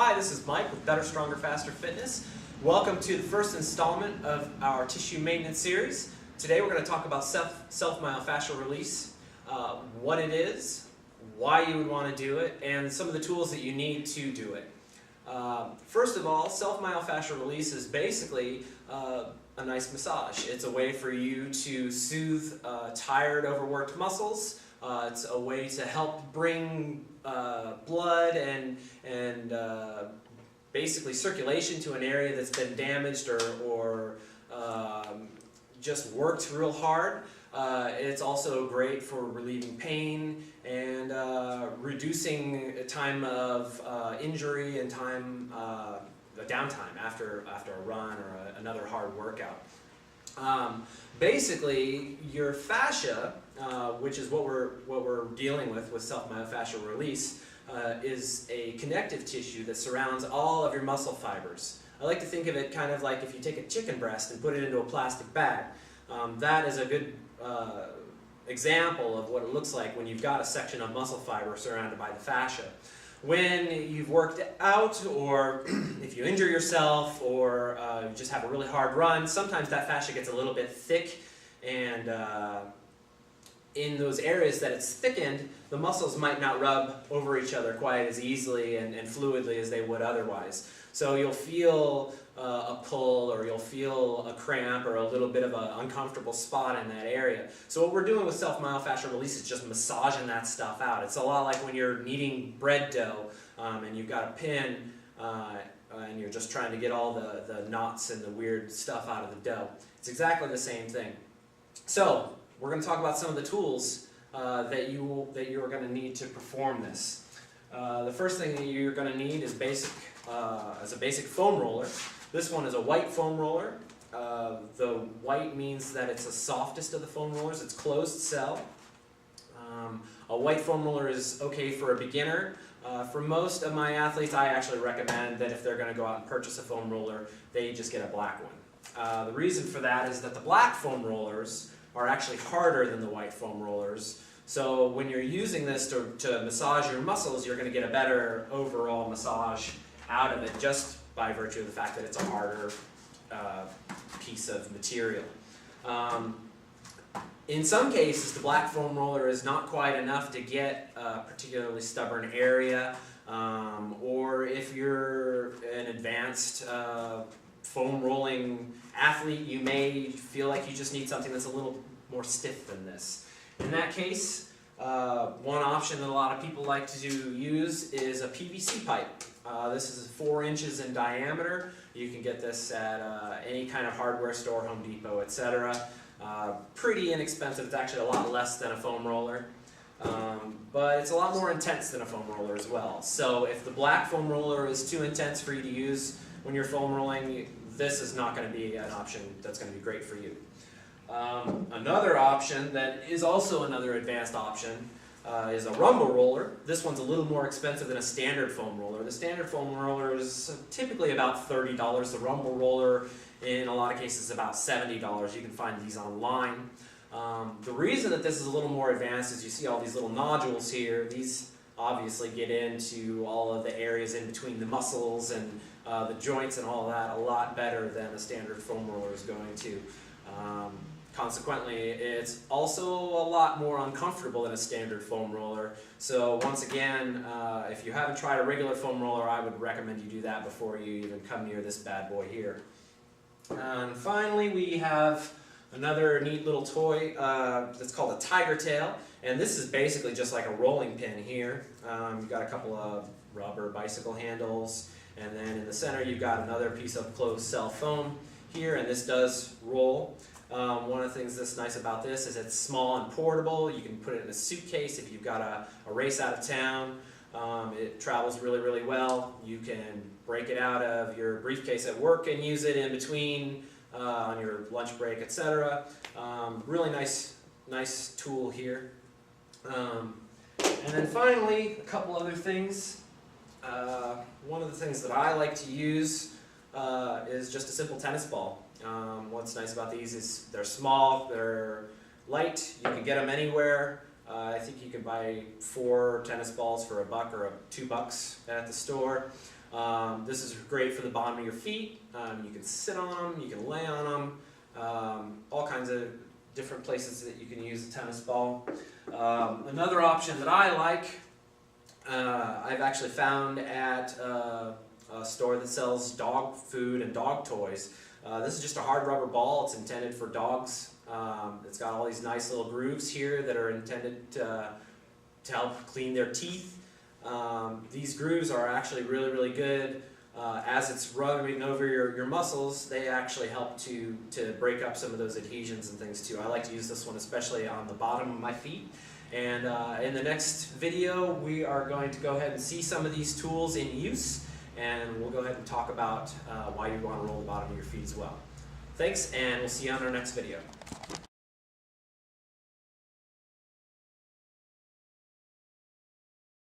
Hi, this is Mike with Better, Stronger, Faster Fitness. Welcome to the first installment of our tissue maintenance series. Today we're going to talk about self-myofascial release, what it is, why you would want to do it, and some of the tools that you need to do it. First of all, self-myofascial release is basically a nice massage. It's a way for you to soothe tired, overworked muscles. It's a way to help bring blood and basically circulation to an area that's been damaged or just worked real hard. It's also great for relieving pain and reducing time of injury and time downtime after a run or another hard workout. Basically, your fascia, which is what we're dealing with self-myofascial release, is a connective tissue that surrounds all of your muscle fibers. I like to think of it kind of like if you take a chicken breast and put it into a plastic bag. That is a good example of what it looks like when you've got a section of muscle fiber surrounded by the fascia. When you've worked out, or if you injure yourself, or you just have a really hard run, sometimes that fascia gets a little bit thick, and in those areas that it's thickened, the muscles might not rub over each other quite as easily and fluidly as they would otherwise. So you'll feel a pull, or you'll feel a cramp, or a little bit of an uncomfortable spot in that area. So what we're doing with self-myofascial release is just massaging that stuff out. It's a lot like when you're kneading bread dough and you've got a pin and you're just trying to get all the knots and the weird stuff out of the dough. It's exactly the same thing. So we're going to talk about some of the tools that you are going to need to perform this. The first thing that you're going to need is a basic foam roller. This one is a white foam roller. The white means that it's the softest of the foam rollers. It's closed cell. A white foam roller is okay for a beginner. For most of my athletes, I actually recommend that if they're going to go out and purchase a foam roller, they just get a black one. The reason for that is that the black foam rollers are actually harder than the white foam rollers. So when you're using this to massage your muscles, you're going to get a better overall massage out of it just by virtue of the fact that it's a harder piece of material. In some cases, the black foam roller is not quite enough to get a particularly stubborn area, or if you're an advanced foam rolling athlete, you may feel like you just need something that's a little more stiff than this. In that case, one option that a lot of people like to use is a PVC pipe. This is 4 inches in diameter. You can get this at any kind of hardware store, Home Depot, etc. Pretty inexpensive. It's actually a lot less than a foam roller. But it's a lot more intense than a foam roller as well. So if the black foam roller is too intense for you to use when you're foam rolling, this is not going to be an option that's going to be great for you. Another option that is also another advanced option is a rumble roller. This one's a little more expensive than a standard foam roller. The standard foam roller is typically about $30. The rumble roller, in a lot of cases, is about $70. You can find these online. The reason that this is a little more advanced is you see all these little nodules here. These obviously get into all of the areas in between the muscles and the joints and all that a lot better than a standard foam roller is going to. Consequently, it's also a lot more uncomfortable than a standard foam roller. So once again, if you haven't tried a regular foam roller, I would recommend you do that before you even come near this bad boy here. And finally, we have another neat little toy that's called a tiger tail. And this is basically just like a rolling pin here. You've got a couple of rubber bicycle handles, and then in the center you've got another piece of closed cell foam here, and this does roll. One of the things that's nice about this is it's small and portable. You can put it in a suitcase if you've got a race out of town. It travels really, really well. You can break it out of your briefcase at work and use it in between on your lunch break, etc. Really nice tool here. And then finally, a couple other things. One of the things that I like to use is just a simple tennis ball. What's nice about these is they're small, they're light, you can get them anywhere. I think you can buy 4 tennis balls for $1 or $2 at the store. This is great for the bottom of your feet. You can sit on them, you can lay on them, all kinds of different places that you can use a tennis ball. Another option that I like, I've actually found at a store that sells dog food and dog toys. This is just a hard rubber ball. It's intended for dogs. It's got all these nice little grooves here that are intended to help clean their teeth. These grooves are actually really, really good. As it's rubbing over your muscles, they actually help to break up some of those adhesions and things too. I like to use this one especially on the bottom of my feet. And in the next video, we are going to go ahead and see some of these tools in use, and we'll go ahead and talk about why you want to roll the bottom of your feet as well. Thanks, and we'll see you on our next video.